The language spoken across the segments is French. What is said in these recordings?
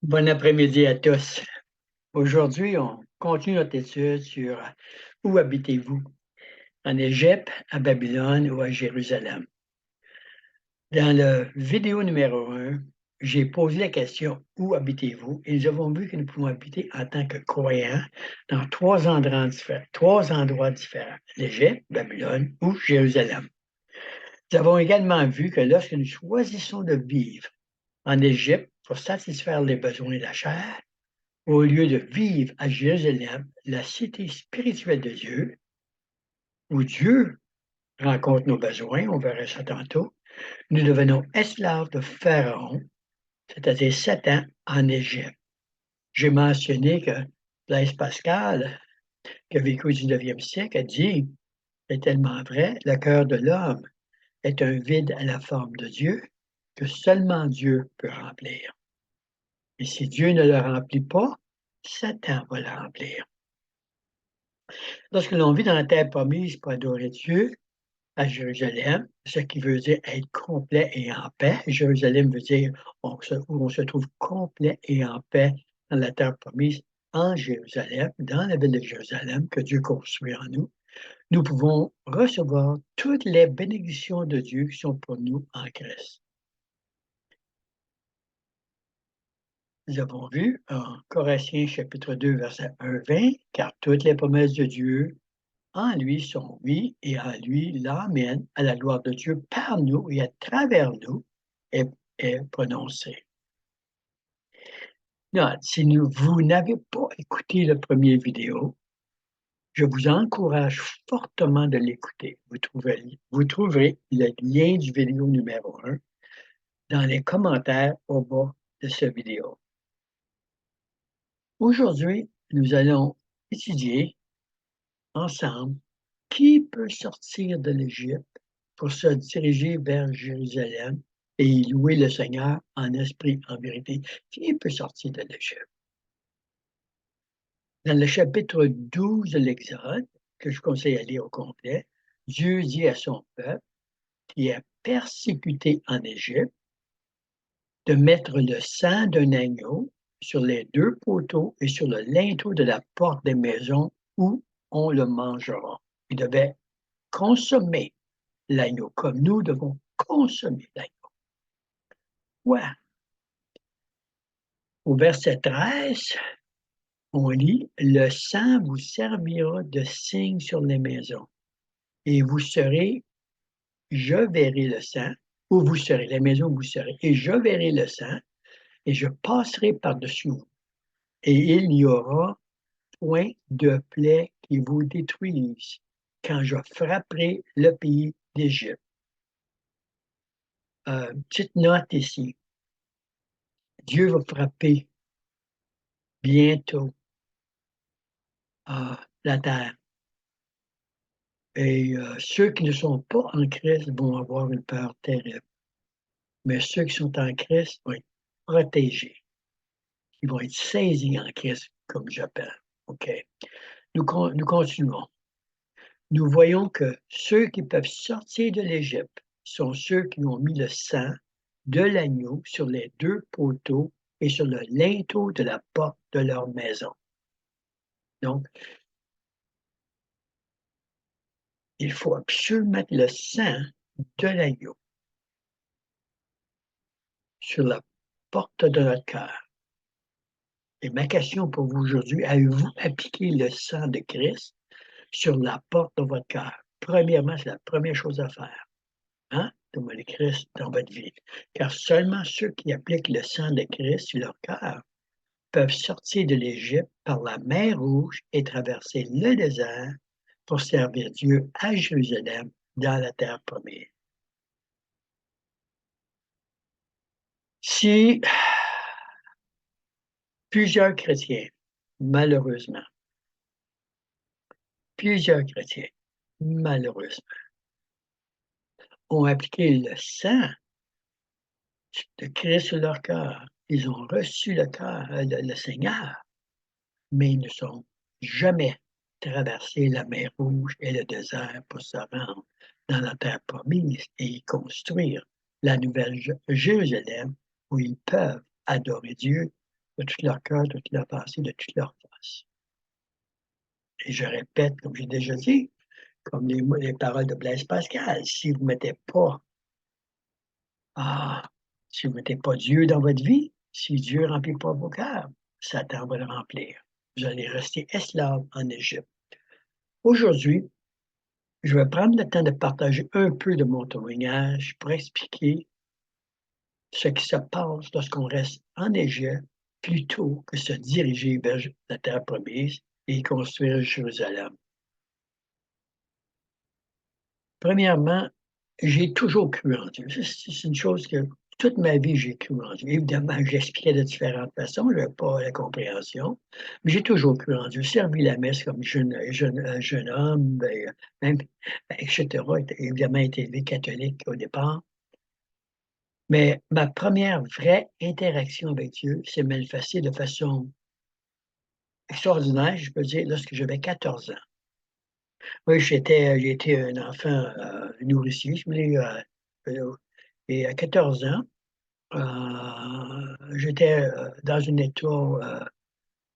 Bon après-midi à tous. Aujourd'hui, on continue notre étude sur où habitez-vous, en Égypte, à Babylone ou à Jérusalem. Dans la vidéo numéro 1, j'ai posé la question où habitez-vous et nous avons vu que nous pouvons habiter en tant que croyants dans trois endroits différents, l'Égypte, Babylone ou Jérusalem. Nous avons également vu que lorsque nous choisissons de vivre en Égypte pour satisfaire les besoins de la chair, au lieu de vivre à Jérusalem, la cité spirituelle de Dieu, où Dieu rencontre nos besoins, on verra ça tantôt, nous devenons esclaves de Pharaon, c'est-à-dire Satan, en Égypte. J'ai mentionné que Blaise Pascal, qui a vécu au 19e siècle, a dit, c'est tellement vrai, le cœur de l'homme est un vide à la forme de Dieu que seulement Dieu peut remplir. Et si Dieu ne le remplit pas, Satan va le remplir. Lorsque l'on vit dans la terre promise pour adorer Dieu, à Jérusalem, ce qui veut dire être complet et en paix. Jérusalem veut dire où on se trouve complet et en paix dans la terre promise en Jérusalem, dans la ville de Jérusalem que Dieu construit en nous. Nous pouvons recevoir toutes les bénédictions de Dieu qui sont pour nous en Christ. Nous avons vu en Corinthiens chapitre 2, verset 1-20, car toutes les promesses de Dieu en lui sont oui et en lui l'Amen à la gloire de Dieu par nous et à travers nous est prononcé. Non, si vous n'avez pas écouté la première vidéo, je vous encourage fortement de l'écouter. Vous trouverez le lien du vidéo numéro 1 dans les commentaires au bas de cette vidéo. Aujourd'hui, nous allons étudier ensemble qui peut sortir de l'Égypte pour se diriger vers Jérusalem et y louer le Seigneur en esprit, en vérité. Qui peut sortir de l'Égypte? Dans le chapitre 12 de l'Exode, que je conseille à lire au complet, Dieu dit à son peuple qui est persécuté en Égypte de mettre le sang d'un agneau sur les deux poteaux et sur le linteau de la porte des maisons où on le mangera. Il devait consommer l'agneau, comme nous devons consommer l'agneau. Ouais. Au verset 13, on lit, le sang vous servira de signe sur les maisons, et vous serez, je verrai le sang, où vous serez, la maison où vous serez, et je verrai le sang, et je passerai par-dessus vous. Et il n'y aura point de plaie qui vous détruise quand je frapperai le pays d'Égypte. Petite note ici. Dieu va frapper bientôt la terre. Et ceux qui ne sont pas en Christ vont avoir une peur terrible. Mais ceux qui sont en Christ vont être protégés. Ils vont être saisis en Christ, comme j'appelle. OK. Nous continuons. Nous voyons que ceux qui peuvent sortir de l'Égypte sont ceux qui ont mis le sang de l'agneau sur les deux poteaux et sur le linteau de la porte de leur maison. Donc, il faut absolument mettre le sang de l'agneau sur la porte de notre cœur. Et ma question pour vous aujourd'hui, avez-vous appliqué le sang de Christ sur la porte de votre cœur? Premièrement, c'est la première chose à faire. Hein? De mettre Christ dans votre vie. Car seulement ceux qui appliquent le sang de Christ sur leur cœur peuvent sortir de l'Égypte par la mer Rouge et traverser le désert pour servir Dieu à Jérusalem dans la terre promise. Si plusieurs chrétiens, malheureusement, malheureusement, ont appliqué le sang de Christ sur leur cœur. Ils ont reçu le Seigneur, mais ils ne sont jamais traversé la mer Rouge et le désert pour se rendre dans la terre promise et y construire la nouvelle Jérusalem où ils peuvent adorer Dieu de tout leur cœur, de toute leur pensée, de toute leur force. Et je répète, comme j'ai déjà dit, comme les paroles de Blaise Pascal, si vous mettez pas ah, si vous mettez pas Dieu dans votre vie, si Dieu ne remplit pas vos cœurs, Satan va le remplir. Vous allez rester esclave en Égypte. Aujourd'hui, je vais prendre le temps de partager un peu de mon témoignage pour expliquer ce qui se passe lorsqu'on reste en Égypte plutôt que se diriger vers la terre promise et construire Jérusalem. Premièrement, j'ai toujours cru en Dieu. C'est une chose que toute ma vie, j'ai cru en Dieu. Évidemment, j'expliquais de différentes façons, je n'avais pas la compréhension, mais j'ai toujours cru en Dieu. Servi la messe comme jeune homme, même, etc. Évidemment, été élevé catholique au départ. Mais ma première vraie interaction avec Dieu s'est manifestée de façon extraordinaire, je peux dire, lorsque j'avais 14 ans. Oui, j'ai été un enfant, nourricier, je me et à 14 ans, j'étais, dans un état,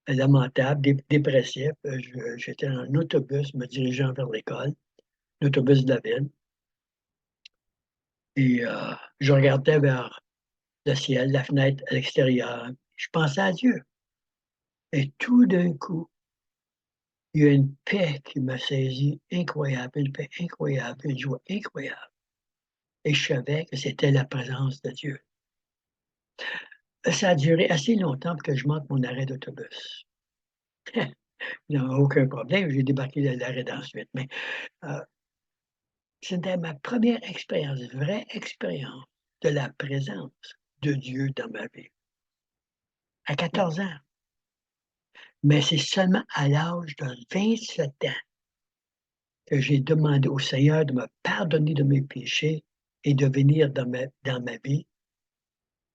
lamentable, dépressif. J'étais dans un autobus me dirigeant vers l'école, l'autobus de la ville et je regardais vers le ciel, la fenêtre à l'extérieur. Je pensais à Dieu et tout d'un coup, il y a une paix qui m'a saisi incroyable, une paix incroyable, une joie incroyable et je savais que c'était la présence de Dieu. Ça a duré assez longtemps pour que je manque mon arrêt d'autobus. Il n'y a aucun problème, j'ai débarqué de l'arrêt ensuite, mais heu, c'était ma première expérience, vraie expérience de la présence de Dieu dans ma vie, à 14 ans. Mais c'est seulement à l'âge de 27 ans que j'ai demandé au Seigneur de me pardonner de mes péchés et de venir dans ma vie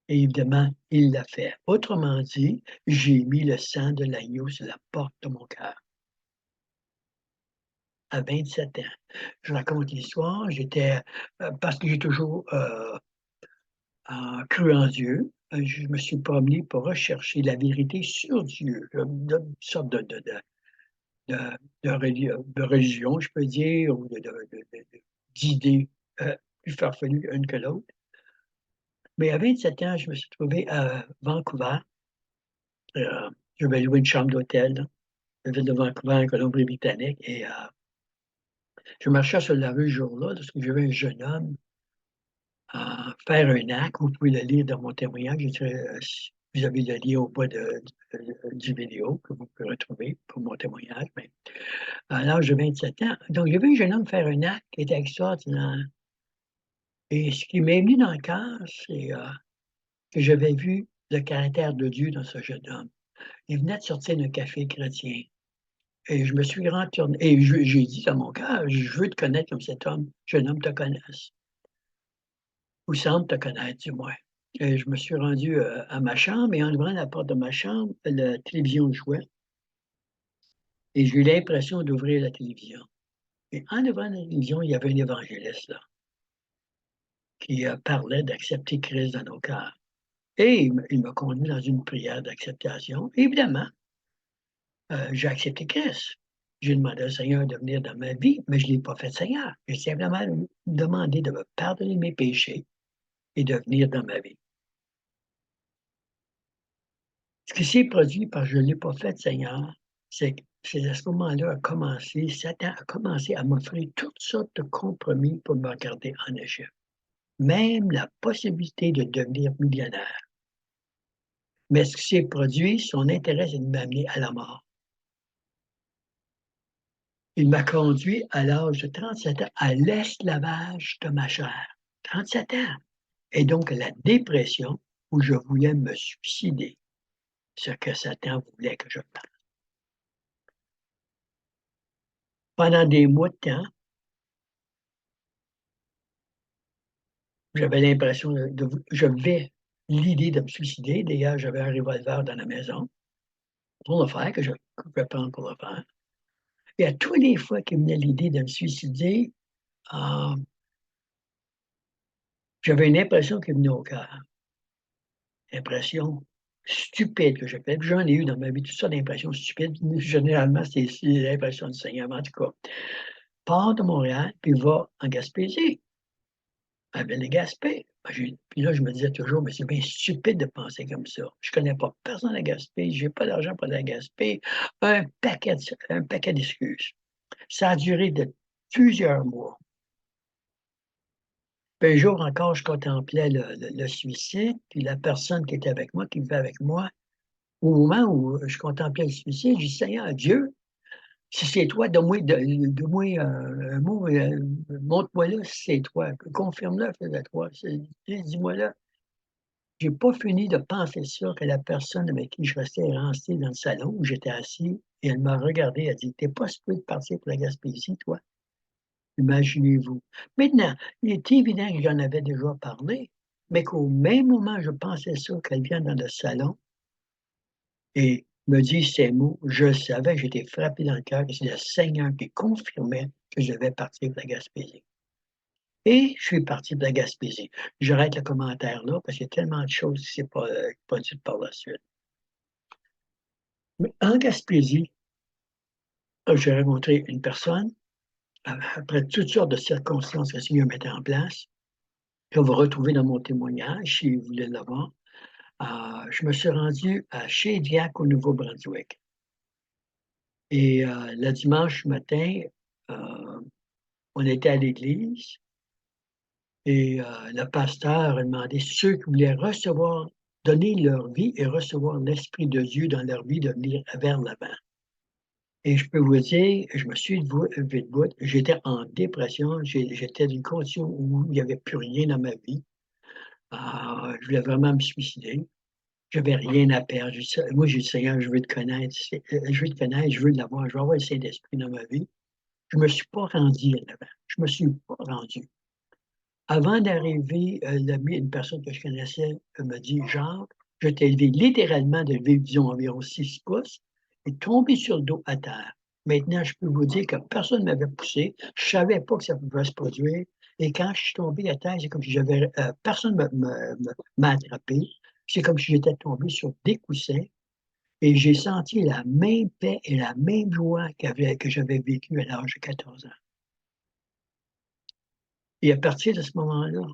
et évidemment, il l'a fait. Autrement dit, j'ai mis le sang de l'agneau sur la porte de mon cœur. À 27 ans. Je raconte l'histoire, parce que j'ai toujours, cru en Dieu, je me suis promené pour rechercher la vérité sur Dieu, une sorte de de religion, je peux dire, ou d'idées, plus farfelues une que l'autre. Mais à 27 ans, je me suis trouvé à Vancouver, j'avais loué une chambre d'hôtel, dans la ville de Vancouver, en Colombie-Britannique et je marchais sur la rue ce jour-là lorsque j'ai vu un jeune homme faire un acte. Vous pouvez le lire dans mon témoignage. Si vous avez le lien au bas du vidéo que vous pouvez retrouver pour mon témoignage. Mais à l'âge de 27 ans, donc j'ai vu un jeune homme faire un acte qui était extraordinaire. Et ce qui m'est venu dans le cœur, c'est que j'avais vu le caractère de Dieu dans ce jeune homme. Il venait de sortir d'un café chrétien. Et je me suis retourné et j'ai dit dans mon cœur: «Je veux te connaître comme cet homme, jeune homme te connaisse, ou semble te connaître du moins». Et je me suis rendu, à ma chambre et en ouvrant la porte de ma chambre, la télévision jouait et j'ai eu l'impression d'ouvrir la télévision. Et en ouvrant la télévision, il y avait un évangéliste là, qui, parlait d'accepter Christ dans nos cœurs. Et il m'a conduit dans une prière d'acceptation. Évidemment, j'ai accepté Christ. J'ai demandé au Seigneur de venir dans ma vie, mais je ne l'ai pas fait Seigneur. J'ai simplement demandé de me pardonner mes péchés et de venir dans ma vie. Ce qui s'est produit parce que je ne l'ai pas fait Seigneur, c'est à ce moment-là Satan a commencé à m'offrir toutes sortes de compromis pour me garder en Égypte. Même la possibilité de devenir millionnaire. Mais ce qui s'est produit, son intérêt, c'est de m'amener à la mort. Il m'a conduit à l'âge de 37 ans à l'esclavage de ma chair. 37 ans! Et donc la dépression où je voulais me suicider, ce que Satan voulait que je fasse. Pendant des mois de temps, j'avais l'impression j'avais l'idée de me suicider. D'ailleurs, j'avais un revolver dans la maison pour le faire, que je pouvais prendre pour le faire. Et à toutes les fois qu'il me venait l'idée de me suicider, heu, j'avais une impression qui venait au cœur. Impression stupides que j'ai faites. J'en ai eu dans ma vie toutes sortes d'impressions stupides. Généralement, c'est l'impression du Seigneur, mais en tout cas. Part de Montréal, puis va en Gaspésie, à Gaspé. Puis là, je me disais toujours, mais c'est bien stupide de penser comme ça. Je connais pas personne à Gaspé, j'ai pas d'argent pour aller à Gaspé. Un paquet d'excuses. Ça a duré de plusieurs mois. Puis un jour encore, je contemplais le suicide, puis la personne qui était avec moi, qui vivait avec moi, au moment où je contemplais le suicide, j'ai dit: «Seigneur Dieu, si c'est toi, donne-moi un mot, montre-moi là si c'est toi. Confirme-le que c'est toi. Dis-moi là.» J'ai pas fini de penser ça que la personne avec qui je restais est restée dans le salon où j'étais assis et elle m'a regardé, elle a dit: «Tu es pas supposé partir pour la Gaspésie, toi?» Imaginez-vous. Maintenant, il est évident que j'en avais déjà parlé, mais qu'au même moment, je pensais ça, qu'elle vient dans le salon et me dise ces mots, je savais, j'étais frappé dans le cœur que c'est le Seigneur qui confirmait que je devais partir pour la Gaspésie. Et je suis parti de la Gaspésie. J'arrête le commentaire là parce qu'il y a tellement de choses qui ne s'est pas dites par la suite. Mais en Gaspésie, j'ai rencontré une personne, après toutes sortes de circonstances que le Seigneur mettait en place, que vous retrouvez dans mon témoignage si vous voulez l'avoir. Je me suis rendu à Shediac au Nouveau-Brunswick. Et le dimanche matin, heu, on était à l'église et le pasteur a demandé ceux qui voulaient recevoir donner leur vie et recevoir l'Esprit de Dieu dans leur vie de venir vers l'avant. Et je peux vous dire, je me suis levé debout, j'étais en dépression, j'étais d'une condition où il n'y avait plus rien dans ma vie. Je voulais vraiment me suicider. J'avais rien à perdre. J'ai dit: «Seigneur, je veux te connaître, je veux te connaître, je veux l'avoir, je veux avoir le Saint-Esprit dans ma vie.» Je me suis pas rendu à l'avant. Je me suis pas rendu. Avant d'arriver, l'ami une personne que je connaissais, m'a dit: «Jacques, je t'ai élevé littéralement de lever, disons, environ 6 pouces et tombé sur le dos à terre. Maintenant, je peux vous dire que personne ne m'avait poussé. Je savais pas que ça pouvait se produire et quand je suis tombé à terre, c'est comme si personne m'a attrapé. C'est comme si j'étais tombé sur des coussins et j'ai senti la même paix et la même joie que j'avais vécu à l'âge de 14 ans. Et à partir de ce moment-là,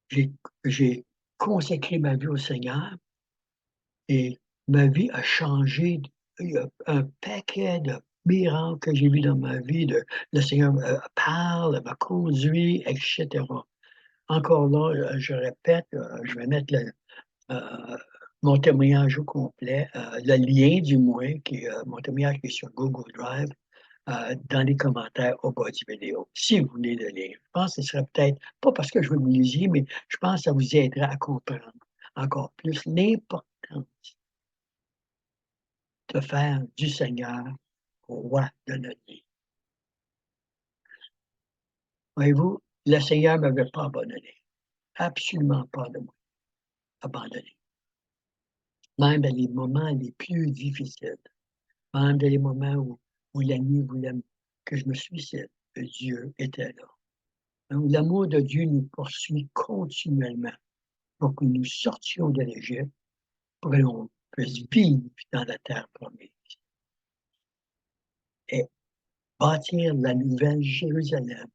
j'ai j'ai consacré ma vie au Seigneur et ma vie a changé. Il y a un paquet de miracles que j'ai vus dans ma vie, le Seigneur me parle, m'a conduit et cetera. Encore là, je répète, je vais mettre heu, mon témoignage au complet, le lien du moins mon témoignage qui est sur Google Drive. Dans les commentaires au bas du vidéo, si vous voulez le lire. Je pense que ce serait peut-être pas parce que je veux que vous le lisiez, mais je pense que ça vous aidera à comprendre encore plus l'importance de faire du Seigneur roi de notre vie. Voyez-vous, le Seigneur ne m'avait pas abandonné, absolument pas de moi, abandonné. Même dans les moments les plus difficiles, même dans les moments où l'ennemi voulait que je me suicide, Dieu était là. Où l'amour de Dieu nous poursuit continuellement pour que nous sortions de l'Égypte, pour que l'on puisse vivre dans la terre promise et bâtir la nouvelle Jérusalem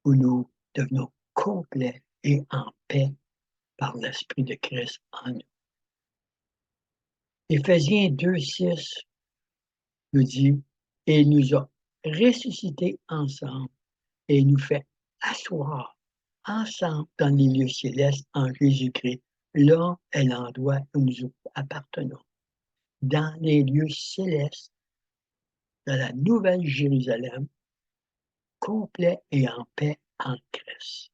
où nous devenons complets et en paix par l'Esprit de Christ en nous. Éphésiens 2:6 nous dit: «Et il nous a ressuscités ensemble et il nous fait asseoir ensemble dans les lieux célestes en Jésus-Christ, là est l'endroit où nous appartenons, dans les lieux célestes, dans la nouvelle Jérusalem, complet et en paix en Christ.»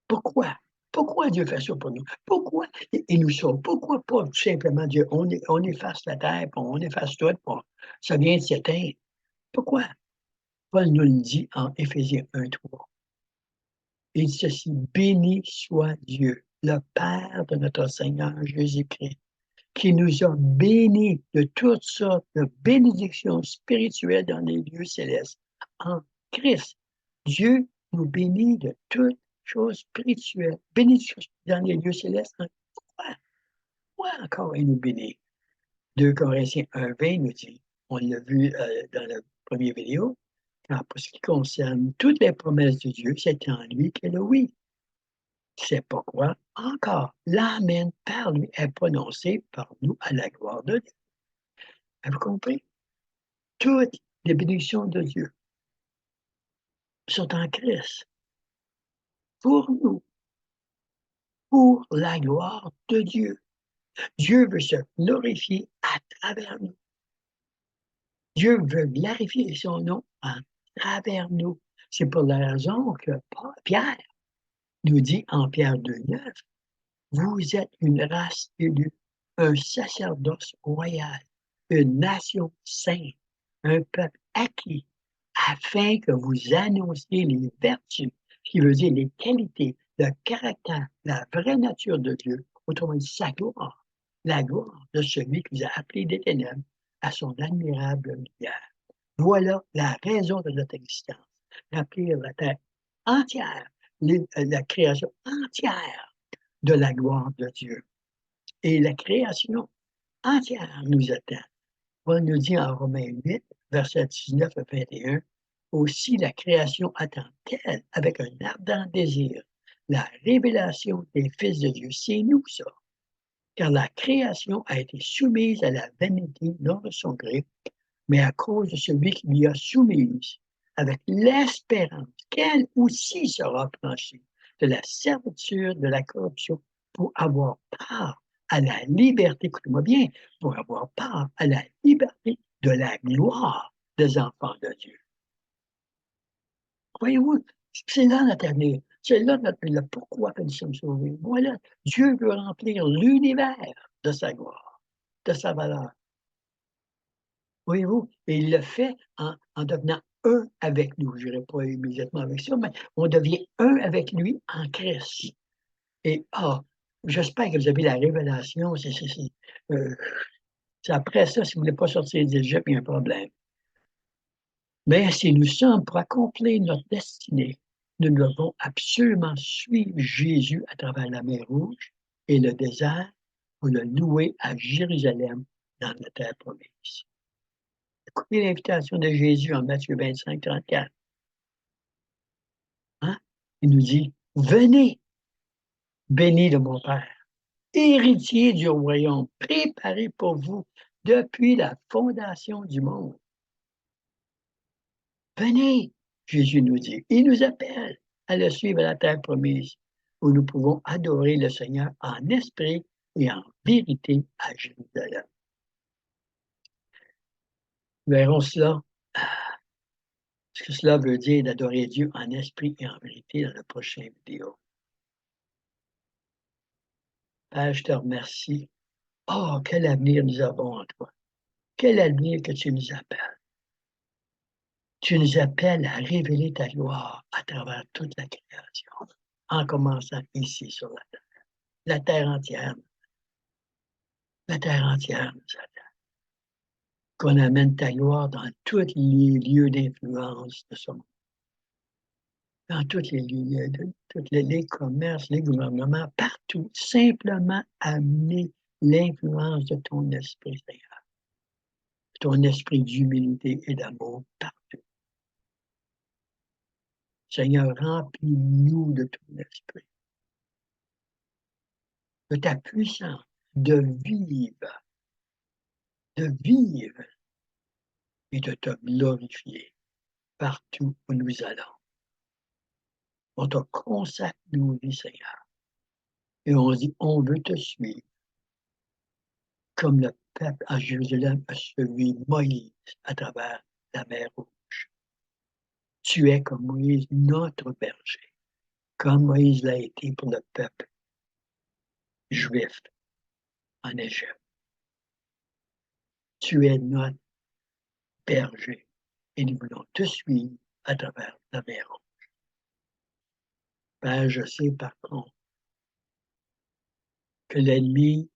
Pourquoi? Pourquoi Dieu fait ça pour nous? Pourquoi il nous sauve? Pourquoi pas tout simplement Dieu, on efface la terre, puis on efface tout, puis ça vient de s'éteindre? Pourquoi? Paul nous le dit en Éphésiens 1:3. Il dit ceci: «Béni soit Dieu, le Père de notre Seigneur Jésus-Christ, qui nous a bénis de toutes sortes de bénédictions spirituelles dans les lieux célestes en Christ.» Dieu nous bénit de toutes choses spirituelles, bénédictions dans les lieux célestes. Pourquoi? Pourquoi? encore et nous bénir. 2 Corinthiens 1:20 nous dit, on l'a vu dans la première vidéo, car pour ce qui concerne toutes les promesses de Dieu, c'est en lui que le oui. C'est pourquoi, encore, l'Amen par lui est prononcé par nous à la gloire de Dieu. Avez-vous compris? Toutes les bénédictions de Dieu sont en Christ, pour nous, pour la gloire de Dieu. Dieu veut se glorifier à travers nous. Dieu veut glorifier son nom à travers nous. C'est pour la raison que Pierre nous dit en Pierre 2:9, vous êtes une race élue, un sacerdoce royal, une nation sainte, un peuple acquis, afin que vous annonciez les vertus, ce qui veut dire les qualités, le caractère, la vraie nature de Dieu, autrement dit sa gloire, la gloire de celui qui vous a appelé des ténèbres à son admirable lumière. Voilà la raison de notre existence, remplir la terre entière, la création entière de la gloire de Dieu. Et la création entière nous attend. Paul nous dit en Romains 8, versets 19 à 21, aussi la création attend-elle avec un ardent désir la révélation des fils de Dieu. C'est nous ça. Car la création a été soumise à la vanité, non de son gré, mais à cause de celui qui l'y a soumise, avec l'espérance qu'elle aussi sera franchie de la servitude de la corruption pour avoir part à la liberté, écoutez-moi bien, pour avoir part à la liberté de la gloire des enfants de Dieu. Voyez-vous, c'est là notre avenir, c'est là le pourquoi que nous sommes sauvés. Voilà, Dieu veut remplir l'univers de sa gloire, de sa valeur. Voyez-vous? Et il le fait en devenant un avec nous. Je n'irai pas immédiatement avec ça, mais on devient un avec lui en Christ. Et j'espère que vous avez la révélation. C'est après ça, si vous ne voulez pas sortir d'Égypte, il y a un problème. Mais si nous sommes pour accomplir notre destinée, nous devons absolument suivre Jésus à travers la mer Rouge et le désert pour le louer à Jérusalem dans la terre promise. Écoutez l'invitation de Jésus en Matthieu 25, 34. Hein? Il nous dit, venez, bénis de mon Père, héritier du royaume, préparé pour vous depuis la fondation du monde. Venez, Jésus nous dit. Il nous appelle à le suivre à la terre promise, où nous pouvons adorer le Seigneur en esprit et en vérité à Jérusalem. Nous verrons cela, ce que cela veut dire d'adorer Dieu en esprit et en vérité dans la prochaine vidéo. Père, je te remercie. Oh, quel avenir nous avons en toi. Quel avenir que tu nous appelles. Tu nous appelles à révéler ta gloire à travers toute la création, en commençant ici sur la terre. La terre entière, nous attend. Qu'on amène ta gloire dans tous les lieux d'influence de ce monde. Dans tous les lieux, tous les commerces, les gouvernements, partout. Simplement amener l'influence de ton esprit, Seigneur. Ton esprit d'humilité et d'amour partout. Seigneur, remplis-nous de ton esprit, de ta puissance, de vivre et de te glorifier partout où nous allons. On te consacre nos vies, Seigneur. Et on dit, on veut te suivre, comme le peuple à Jérusalem a suivi Moïse à travers la mer Rouge. Tu es comme Moïse, notre berger, comme Moïse l'a été pour le peuple juif en Égypte. Tu es notre berger et nous voulons te suivre à travers la mer Rouge. Père, je sais par contre que l'ennemi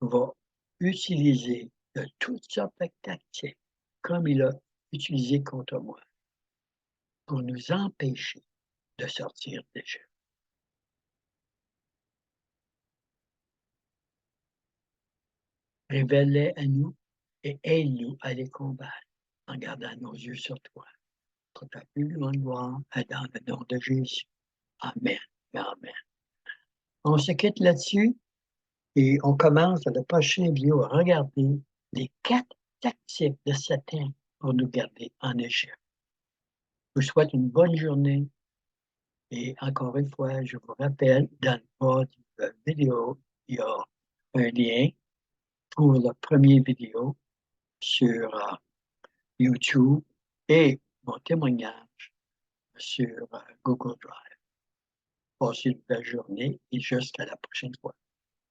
va utiliser de toutes sortes de tactiques, comme il a utilisé contre moi, pour nous empêcher de sortir d'Égypte. Révèle-les à nous et aide-nous à les combattre en gardant nos yeux sur toi. Pour ta plus grande gloire, et dans le nom de Jésus. Amen. Amen. On se quitte là-dessus et on commence dans le prochain vidéo à regarder les 4 tactiques de Satan pour nous garder en échec. Je vous souhaite une bonne journée et encore une fois, je vous rappelle, dans le bas de la vidéo, il y a un lien pour la première vidéo sur YouTube et mon témoignage sur Google Drive. Passez une belle journée et jusqu'à la prochaine fois.